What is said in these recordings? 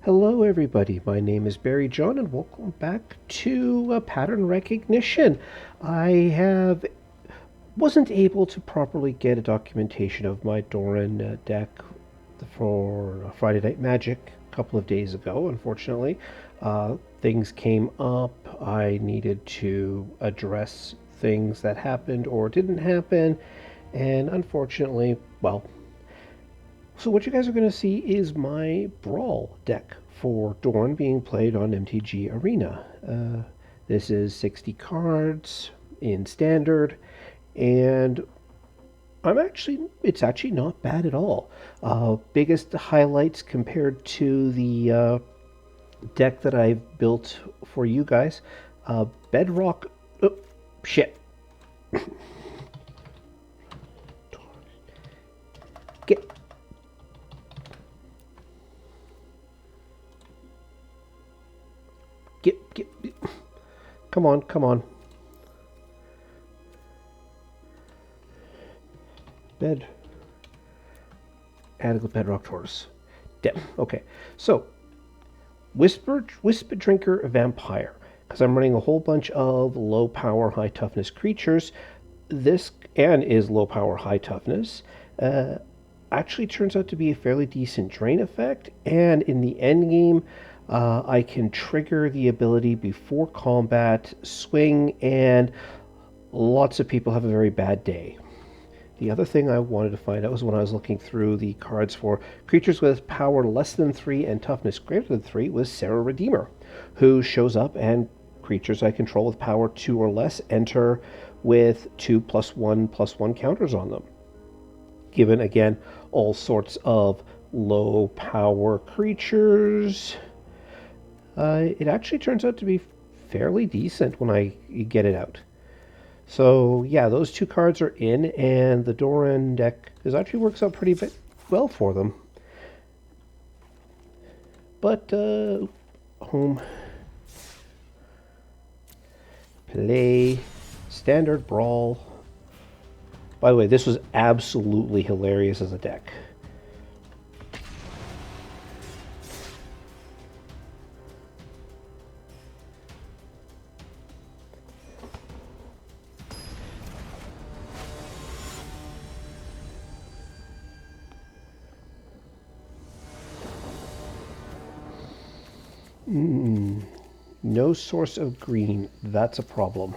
Hello everybody, my name is Barry John and welcome back to Pattern Recognition. I wasn't able to properly get a documentation of my Doran deck for Friday Night Magic a couple of days ago, unfortunately. Things came up, I needed to address things that happened or didn't happen, and unfortunately, so what you guys are going to see is my Brawl deck for Doran being played on MTG Arena. This is 60 cards in Standard, and it's actually not bad at all. Biggest highlights compared to the deck that I've built for you guys. Bedrock... Oh, shit. Get... Come on. Adequate Bedrock Tortoise. Okay, so Whisper Drinker Vampire, because I'm running a whole bunch of low power, high toughness creatures. This is low power, high toughness. Actually turns out to be a fairly decent drain effect, and in the end game, I can trigger the ability before combat, swing, and lots of people have a very bad day. The other thing I wanted to find out was when I was looking through the cards for creatures with power less than 3 and toughness greater than 3 was Sarah Redeemer, who shows up and creatures I control with power 2 or less enter with 2+1/+1 counters on them. Given, again, all sorts of low power creatures, it actually turns out to be fairly decent when I get it out. So yeah, those two cards are in, and the Doran deck actually works out pretty well for them. But home, play, Standard, Brawl. By the way, this was absolutely hilarious as a deck. No source of green. That's a problem.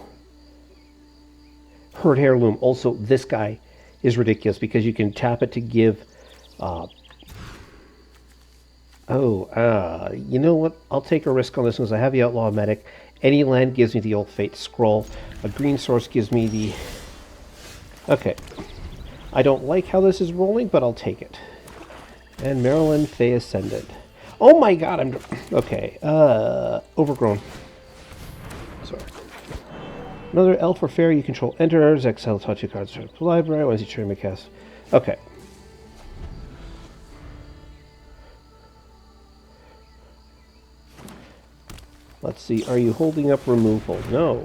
Herd Heirloom. Also, this guy is ridiculous because you can tap it to give... you know what? I'll take a risk on this one because I have the Outlaw Medic. Any land gives me the Old Fate Scroll. A green source gives me the... Okay. I don't like how this is rolling, but I'll take it. And Marilyn Fey Ascendant. Oh my god, I'm... Okay, Overgrown. Sorry. Another elf or fairy you control enters. Exile touch your cards from the library. Once you turn my cast. Okay. Let's see, are you holding up removal? No.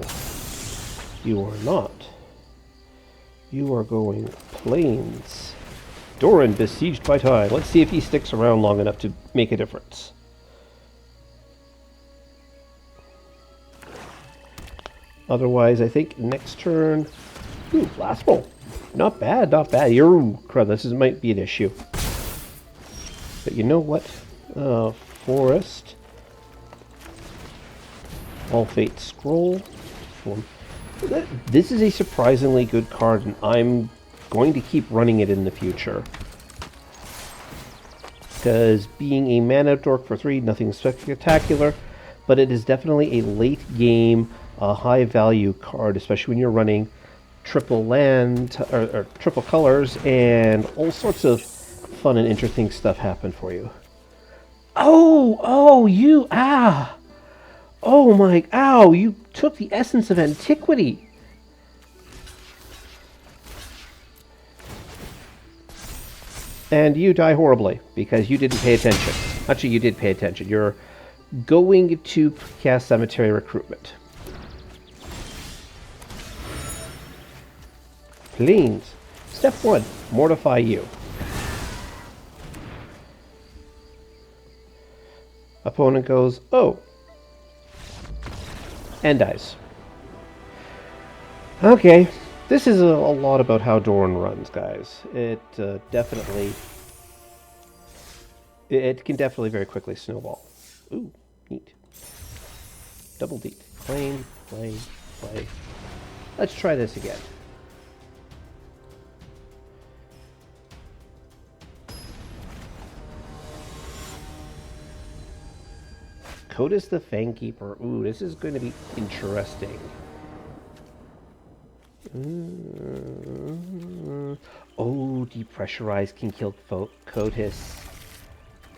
You are not. You are going plains. Doran, Besieged by Time. Let's see if he sticks around long enough to make a difference. Otherwise, I think next turn... Ooh, last roll. Not bad. Crud, this might be an issue. But you know what? Forest. All Fate Scroll. This is a surprisingly good card, and I'm going to keep running it in the future. Because being a mana dork for 3, nothing spectacular, but it is definitely a late game, high value card, especially when you're running triple land or triple colors, and all sorts of fun and interesting stuff happen for you. Oh, you took the essence of antiquity. And you die horribly because you didn't pay attention. Actually, you did pay attention. You're going to cast Cemetery Recruitment. Plains. Step 1, mortify you. Opponent goes, oh, and dies. Okay, this is a lot about how Doran runs, guys. It definitely... It can definitely very quickly snowball. Ooh, neat. Double D. Claim, play, play. Let's try this again. Codus the Fangkeeper. Ooh, this is going to be interesting. Oh, Depressurize can kill Codus.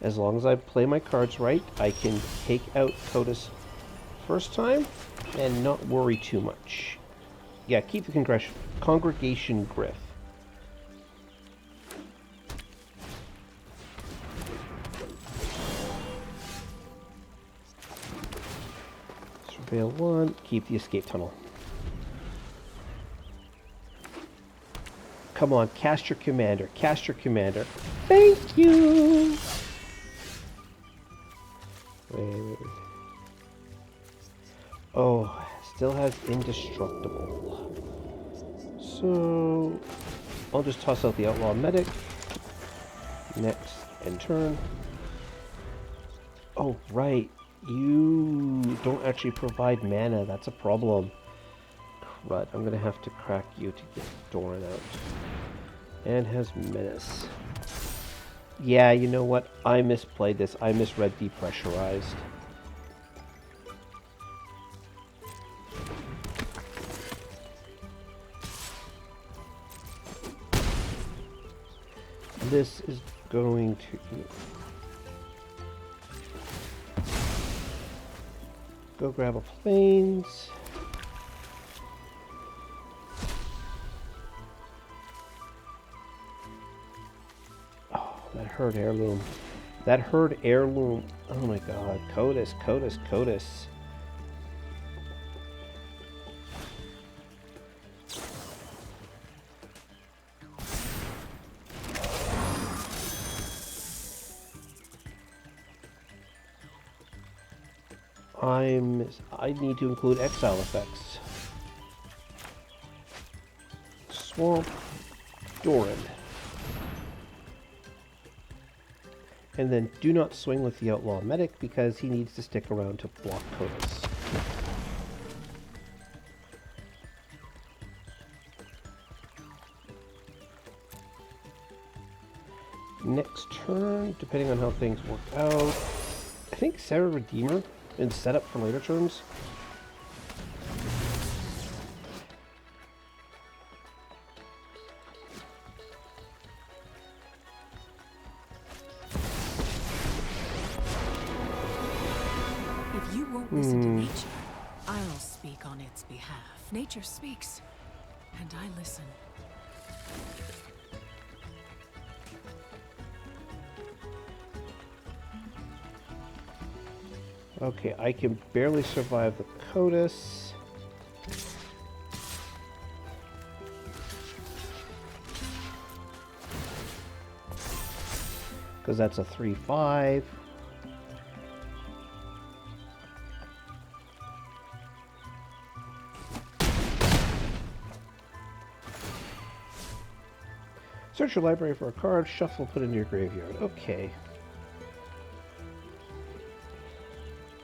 As long as I play my cards right, I can take out Codus first time and not worry too much. Yeah, keep the Congregation Griff. Surveil 1, keep the escape tunnel. Come on, cast your commander, cast your commander. Thank you! Wait. Oh, still has indestructible. So, I'll just toss out the Outlaw Medic. Next, end turn. Oh, right. You don't actually provide mana. That's a problem. Crud. I'm going to have to crack you to get Doran out. And has Menace. Yeah, you know what? I misplayed this. I misread Depressurized. This is going to... Go grab a planes. Oh, that hurt heirloom. That hurt heirloom. Oh my god. Codus, Codus, Codus. I need to include exile effects. Swamp, Doran. And then do not swing with the Outlaw Medic because he needs to stick around to block Codus. Next turn, depending on how things work out, I think Sarah Redeemer in setup for later turns. If you won't listen to nature, I'll speak on its behalf. Nature speaks, and I listen. Okay, I can barely survive the Codus. Because that's a 3/5. Search your library for a card, shuffle, put it into your graveyard. Okay.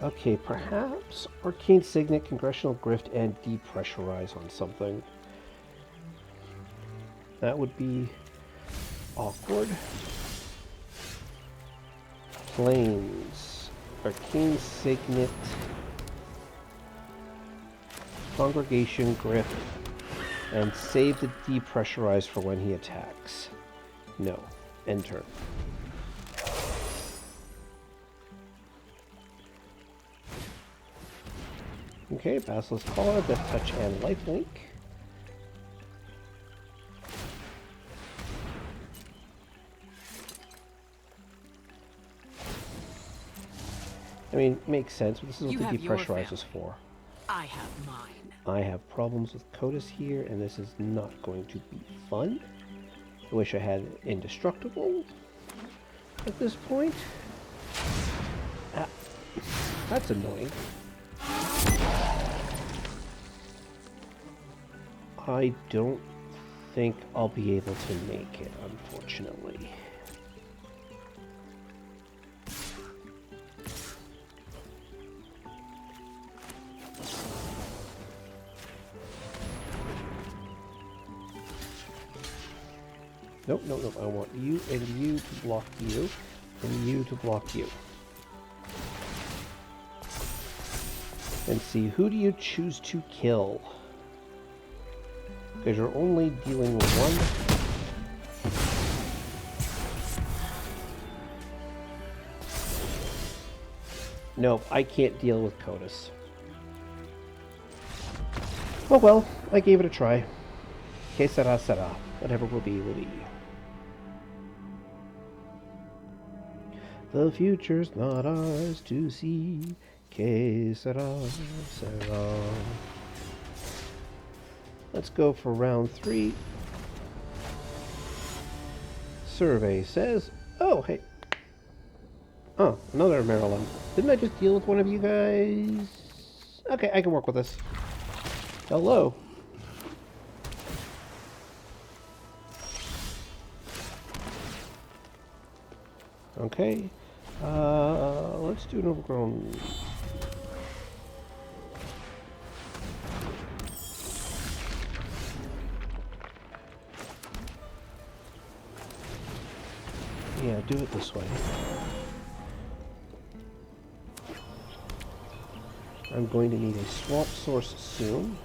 Okay, perhaps Arcane Signet, Congressional Grift, and Depressurize on something. That would be awkward. Planes, Arcane Signet, Congregation Grift, and save the Depressurize for when he attacks. No. End turn. Okay, Basilisk Collar, Death Touch, and Lifelink. I mean, makes sense, but this is what the Depressurize is for. I have mine. I have problems with Codus here, and this is not going to be fun. I wish I had Indestructible at this point. That's annoying. I don't think I'll be able to make it, unfortunately. Nope, nope, nope. I want you and you to block you, and you to block you. And see, who do you choose to kill? Because you're only dealing with one. Nope, I can't deal with Codus. Oh well, I gave it a try. Que sera, sera. Whatever will be, will be. The future's not ours to see. Que sera, sera. Let's go for round 3. Survey says... Oh, hey. Oh, another Maryland. Didn't I just deal with one of you guys? Okay, I can work with this. Hello. Okay. Let's do an overgrown... Yeah, do it this way. I'm going to need a swamp source soon.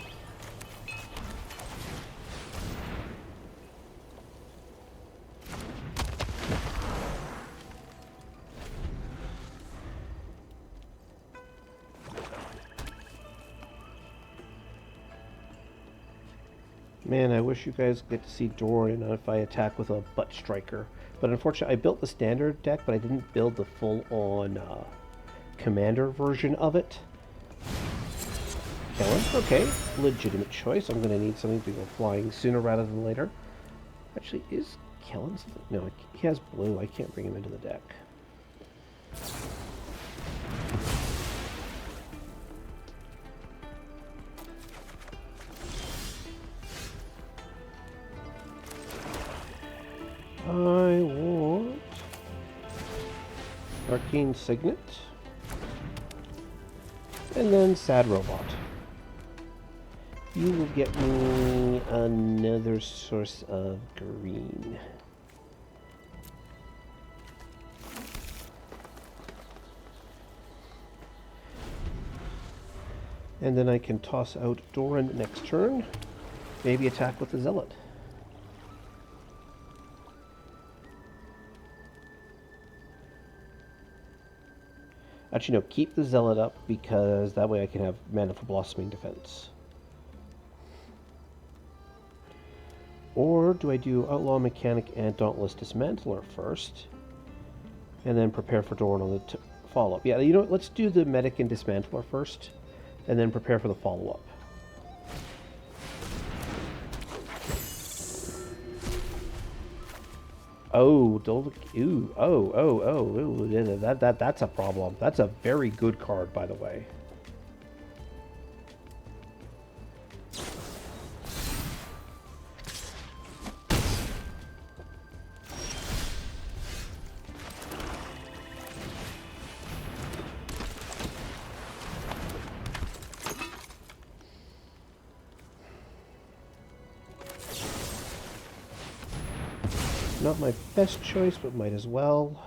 Man, I wish you guys get to see Doran if I attack with a butt striker. But unfortunately, I built the standard deck, but I didn't build the full-on commander version of it. Kellen, okay, legitimate choice. I'm going to need something to go flying sooner rather than later. Actually, is Kellen something? No, he has blue. I can't bring him into the deck. I want Arcane Signet, and then Sad Robot. You will get me another source of green. And then I can toss out Doran next turn. Maybe attack with the Zealot. Actually, no, keep the Zealot up, because that way I can have mana for Blossoming Defense. Or do I do Outlaw Mechanic and Dauntless Dismantler first, and then prepare for Doran on the follow-up? Yeah, you know what, let's do the Medic and Dismantler first, and then prepare for the follow-up. Oh, ooh, ooh, that's a problem. That's a very good card, by the way. Not my best choice, but might as well.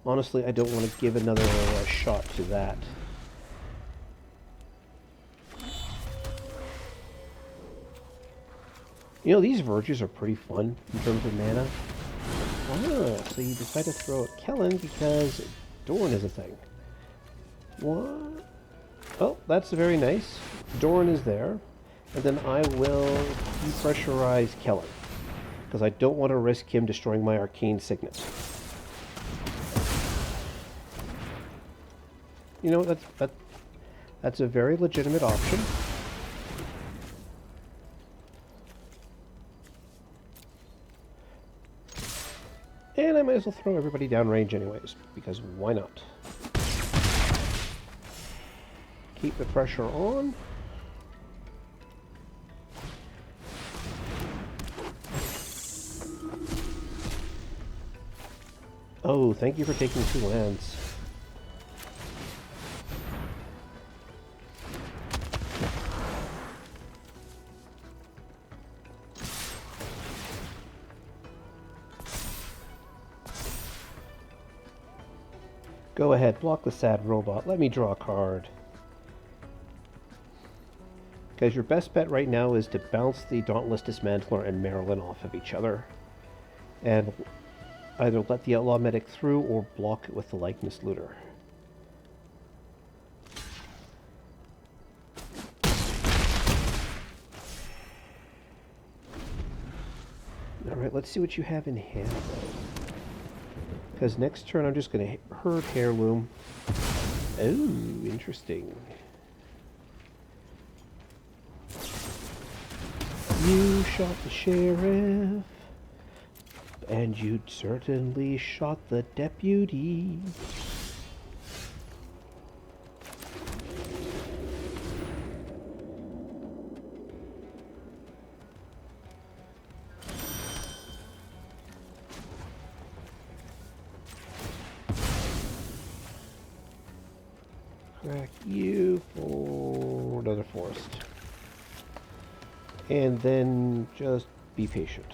Honestly, I don't want to give another shot to that. You know, these Verges are pretty fun in terms of mana. Oh, so you decide to throw at Kellen because Doran is a thing. What? Oh, that's very nice. Doran is there. And then I will depressurize Kellen, because I don't want to risk him destroying my Arcane Signet. You know, that's a very legitimate option. And I might as well throw everybody downrange anyways, because why not? Keep the pressure on. Oh, thank you for taking 2 lands. Go ahead, block the sad robot. Let me draw a card. Because your best bet right now is to bounce the Dauntless Dismantler and Marilyn off of each other. And either let the Outlaw Medic through or block it with the Likeness Looter. Alright, let's see what you have in hand, though. Because next turn I'm just going to herd Heirloom. Oh, interesting. You shot the sheriff, and you'd certainly shot the deputy. Crack you for another forest. And then just be patient.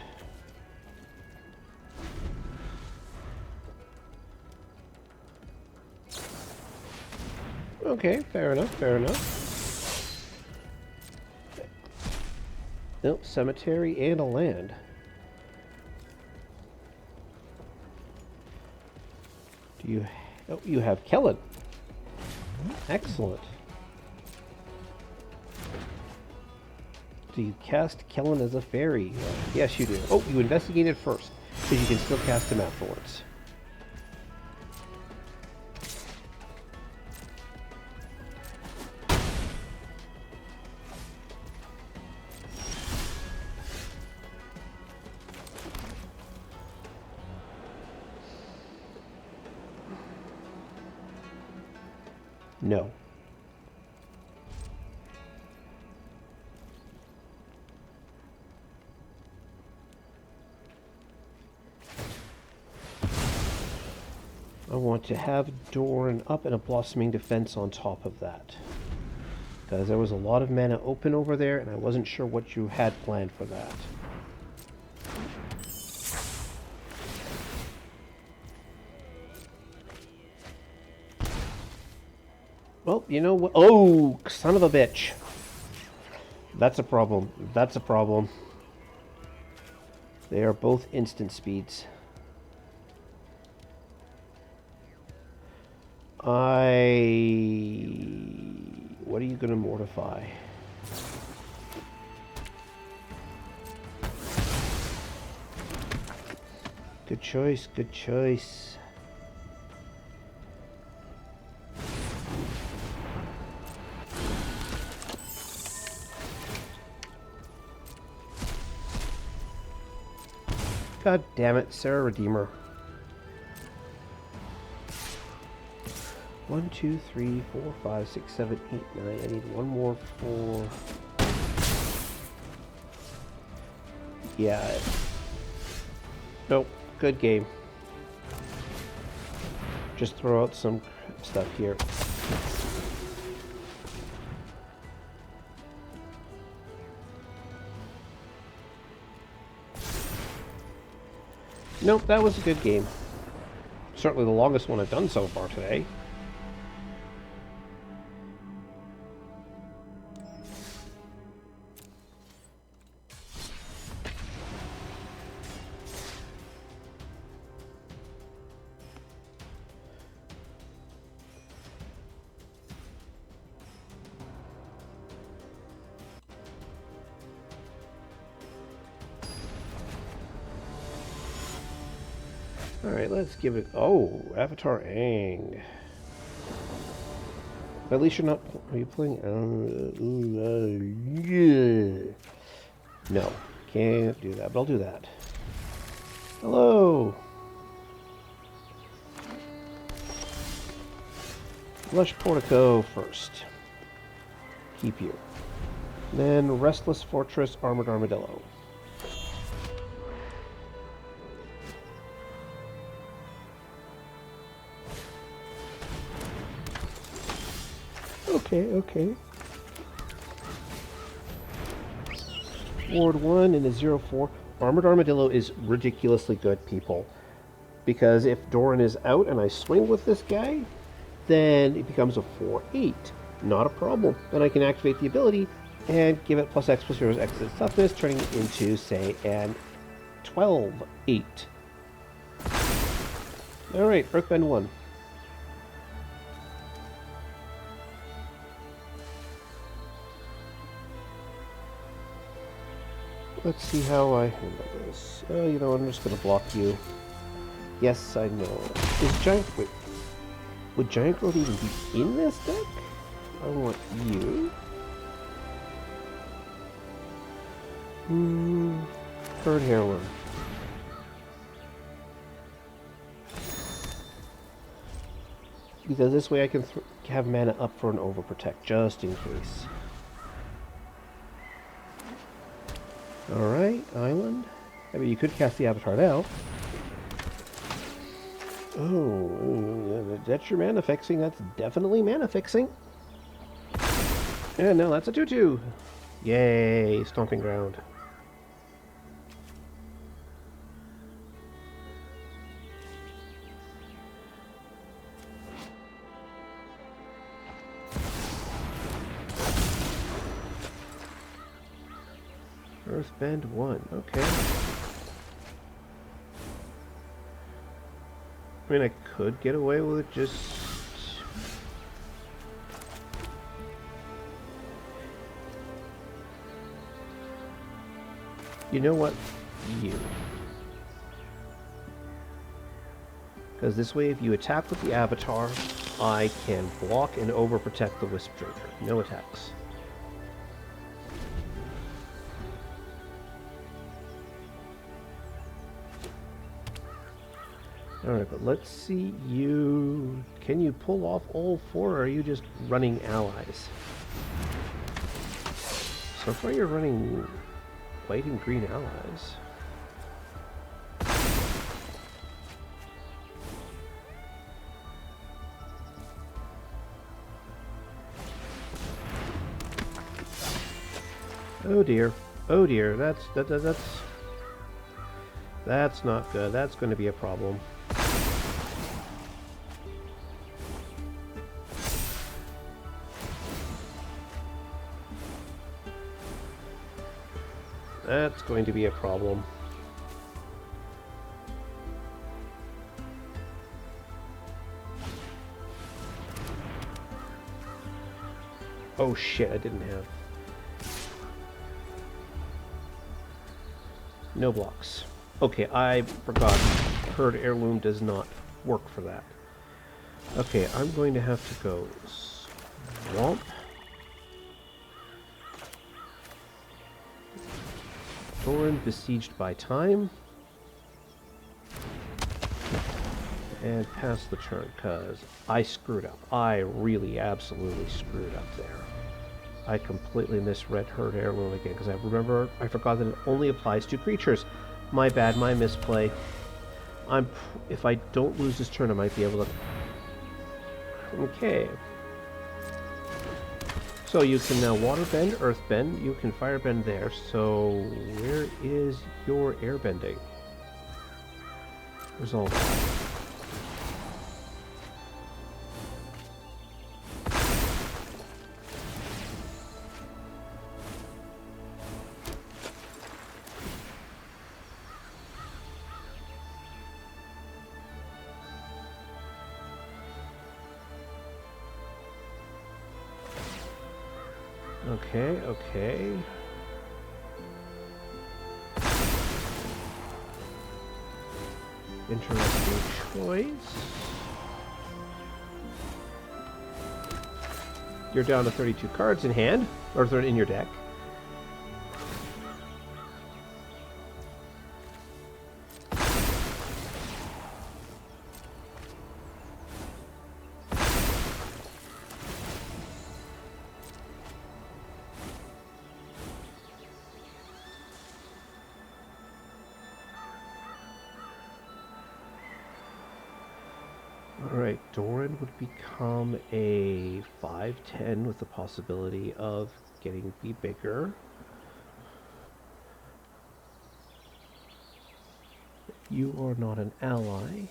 Okay, fair enough, fair enough. Nope, cemetery and a land. Do you... Oh, you have Kellen. Excellent. Do you cast Kellen as a fairy? Yes, you do. Oh, you investigated first, because you can still cast him afterwards. No. I want to have Doran up and a Blossoming Defense on top of that. Because there was a lot of mana open over there, and I wasn't sure what you had planned for that. Well, you know what? Oh, son of a bitch. That's a problem. That's a problem. They are both instant speeds. What are you going to mortify? Good choice, good choice. God damn it, Sarah Redeemer. 1, 2, 3, 4, 5, 6, 7, 8, 9. I need one more for... Yeah. Nope. Good game. Just throw out some stuff here. Nope, that was a good game. Certainly the longest one I've done so far today. Alright, let's give it... Oh, Avatar Aang. At least you're not... Are you playing... Yeah. No, can't do that, but I'll do that. Hello! Lush Portico first. Keep you. Then Restless Fortress, Armored Armadillo. Okay. Ward 1 in a 0-4. Armored Armadillo is ridiculously good, people. Because if Doran is out and I swing with this guy, then it becomes a 4-8. Not a problem. Then I can activate the ability and give it plus X plus 0 X its toughness, turning it into, say, an 12-8. Alright, Earthbend 1. Let's see how I handle this. Oh, you know what, I'm just going to block you. Yes, I know. Is Giant... Wait. Would Giant Growth even be in this deck? I want you. Third Heirloom. Because this way I can have mana up for an Overprotect, just in case. Alright, Island. I mean, you could cast the Avatar now. Oh, that's your mana fixing. That's definitely mana fixing. And no, that's a 2-2. Yay, Stomping Ground. Earthbend 1, okay. I mean, I could get away with just... You know what? You. Because this way, if you attack with the Avatar, I can block and overprotect the Wisp Drinker. No attacks. Alright, but let's see you... Can you pull off all four, or are you just running allies? So far you're running white and green allies. Oh dear. Oh dear, that's not good. That's going to be a problem. That's going to be a problem. Oh shit, I didn't have... No blocks. Okay, I forgot. Herd Heirloom does not work for that. Okay, I'm going to have to go Swamp. Doran, Besieged by Time. And pass the turn, because I screwed up. I really absolutely screwed up there. I completely misread Herd Heirloom again, because I forgot that it only applies to creatures. My bad, my misplay. If I don't lose this turn, I might be able to... Okay. So you can now Waterbend, Earthbend, you can Firebend there, so where is your Airbending? Resolve. Okay. Interesting choice. You're down to 32 cards in hand, or in your deck. Alright, Doran would become a 5/10 with the possibility of getting be bigger. You are not an ally.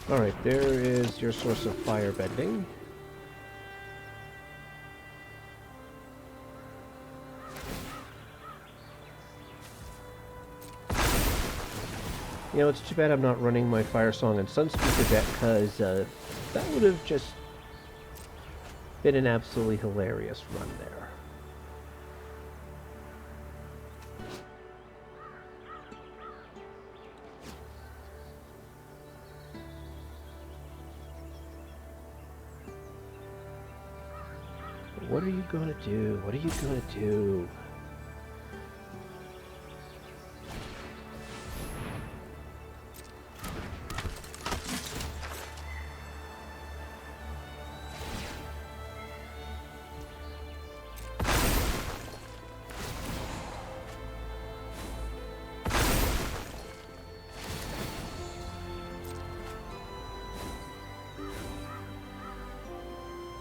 Alright, there is your source of fire bending. You know, it's too bad I'm not running my Fire Song and Sunspeaker deck, because that would have just been an absolutely hilarious run there. What are you gonna do? What are you gonna do?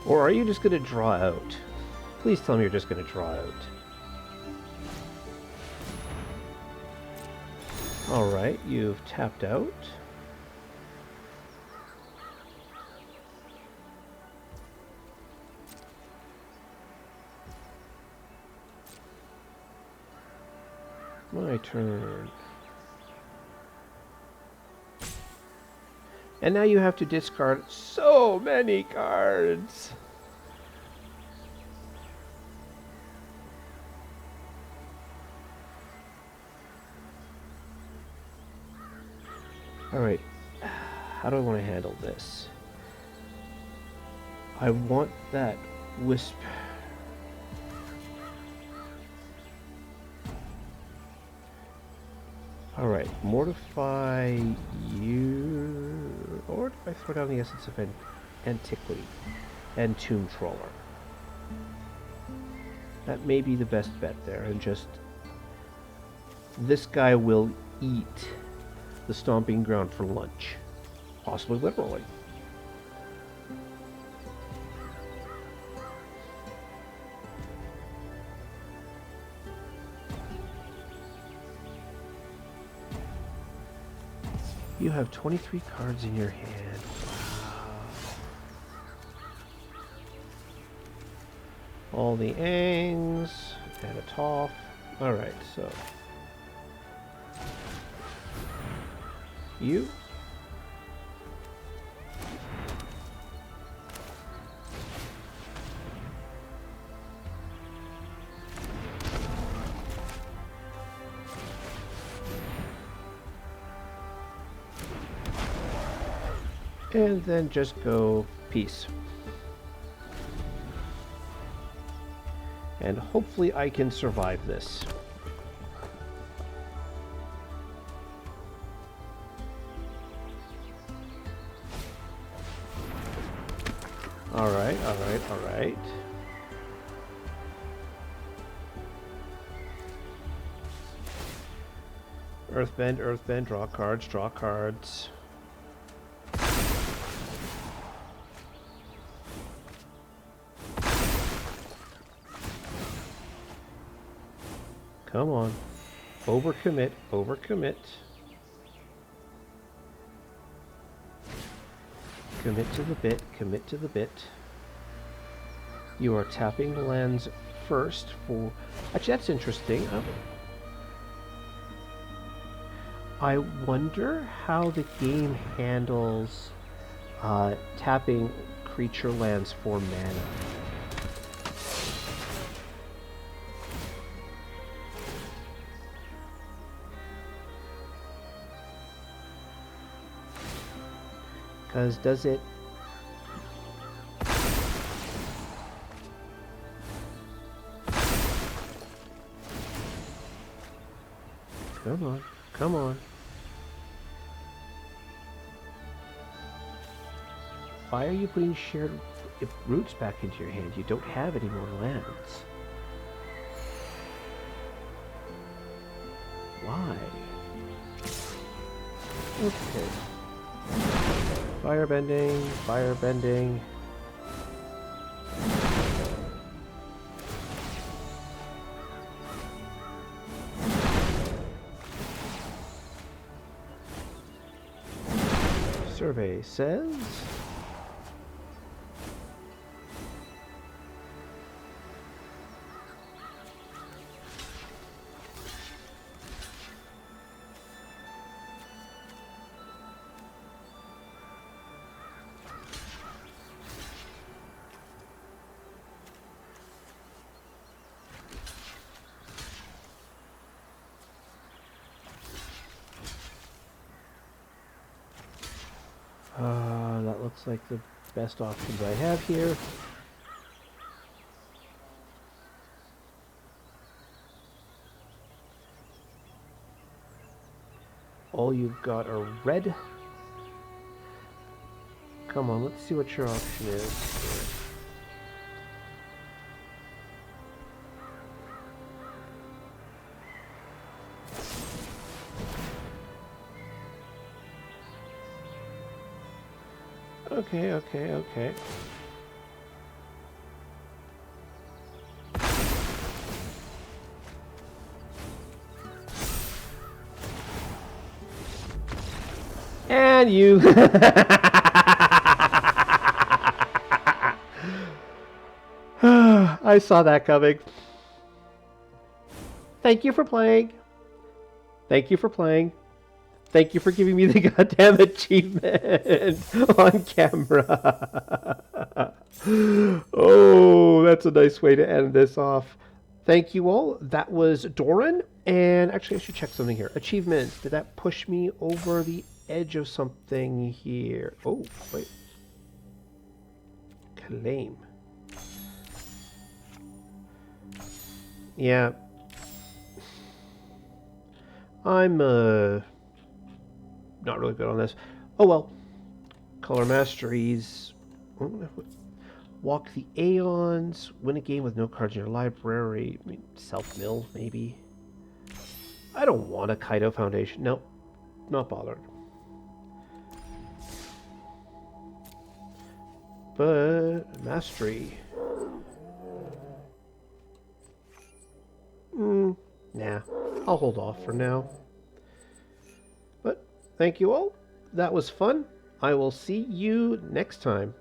Or are you just going to draw out? Please tell me you're just going to draw out. Alright, you've tapped out. My turn. And now you have to discard so many cards. Alright, how do I want to handle this? I want that Wisp. Alright, mortify you, or do I throw down the Essence of Antiquity and Tomb Troller? That may be the best bet there, and just this guy will eat the stomping ground for lunch, possibly literally. You have 23 cards in your hand. Wow. All the Angs and a Toph. Alright, so you. And then just go peace. And hopefully I can survive this. Alright, alright, alright. Earthbend, Earthbend, draw cards, draw cards. Come on. Overcommit, overcommit. Commit to the bit, commit to the bit. You are tapping the lands first for... Actually, that's interesting. I wonder how the game handles tapping creature lands for mana. Because does it... Come on, come on. Why are you putting shared roots back into your hand? You don't have any more lands. Why? Okay. Firebending, firebending. Survey says that looks like the best options I have here. All you've got are red. Come on, let's see what your option is. Okay, okay, okay. And you. I saw that coming. Thank you for playing. Thank you for playing. Thank you for giving me the goddamn achievement on camera. Oh, that's a nice way to end this off. Thank you all. That was Doran. And actually, I should check something here. Achievements. Did that push me over the edge of something here? Oh, wait. Claim. Yeah. I'm, not really good on this. Oh well. Color masteries. Walk the Aeons. Win a game with no cards in your library. I mean, self-mill, maybe. I don't want a Kaido Foundation. Nope. Not bothered. But mastery. Nah. I'll hold off for now. But thank you all. That was fun. I will see you next time.